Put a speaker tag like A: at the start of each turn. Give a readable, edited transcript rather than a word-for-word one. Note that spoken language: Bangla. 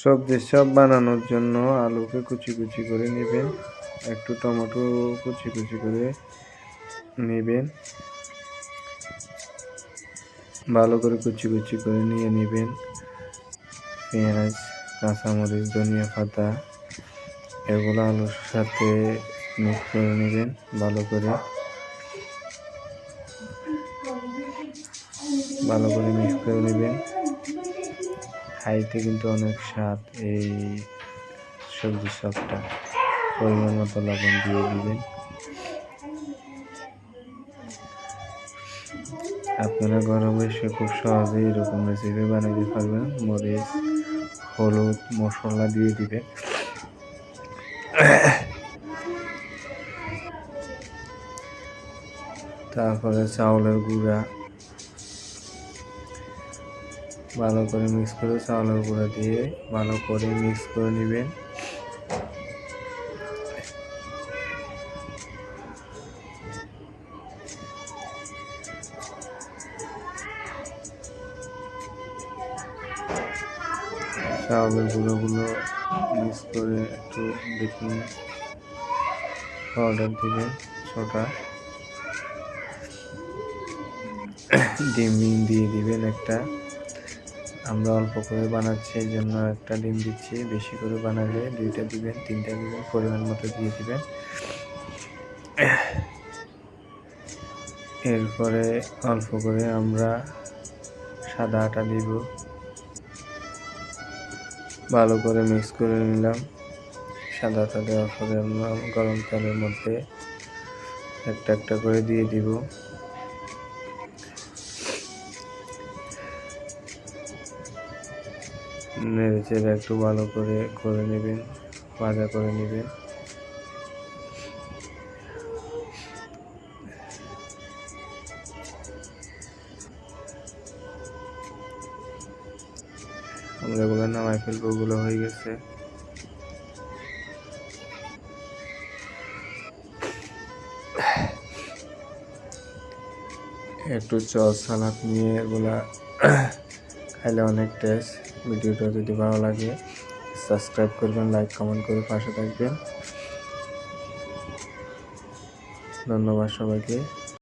A: সবজি চপ বানানোর জন্য আলুকে কুচি কুচি করে নেবেন, একটু টমেটো কুচি কুচি করে নেবেন, ভালো করে কুচি কুচি করে নিয়ে নেবেন। পেঁয়াজ, কাঁচামরিচ, ধনিয়া পাতা এগুলো আলুর সাথে মিক্স করে নেবেন ভালো করে মিক্স করে নেবেন। খাইতে কিন্তু অনেক স্বাদ এই সবজি চপটা। পরিমাণ মতো লবণ দিয়ে দিবেন। আপনারা ঘরে বসে খুব সহজেই এরকম রেসিপি বানাতে পারবেন। মরিচ, হলুদ, মশলা দিয়ে দিবেন। তারপরে চাউলের গুঁড়া ভালো করে মিক্স করে চাউলের গুঁড়া দিয়ে ভালো করে মিক্স করে নেবেন। চাউলের গুঁড়োগুলো মিক্স করে একটু বেকিং পাউডার দিবেন, সোডা, ডিম দিয়ে দিবেন একটা। আমরা অল্প করে বানাচ্ছি এই জন্য একটা ডিম দিচ্ছি, বেশি করে বানালে 2টা দিবেন, 3টা দিবেন, পরিমাণ মতো দিয়ে দিবেন। এরপরে অল্প করে আমরা সাদা আটা দিব, ভালো করে মিক্স করে নিলাম। সাদা আটা দেওয়ার পরে আমরা গরম তেলের মধ্যে একটা একটা করে দিয়ে দিব। নেড়ে চেড়ে একটু ভালো করে নেবেন, ভাজা করে নেবেন। আমরা এগুলো নামাই ফেলবো, ওগুলো হয়ে গেছে। একটু চস সালাদ নিয়ে এগুলা খাইলে অনেক টেস্ট। ভিডিওটা যদি ভালো লাগে সাবস্ক্রাইব করবেন, লাইক কমেন্ট করে পাশে থাকবেন। ধন্যবাদ সবাইকে।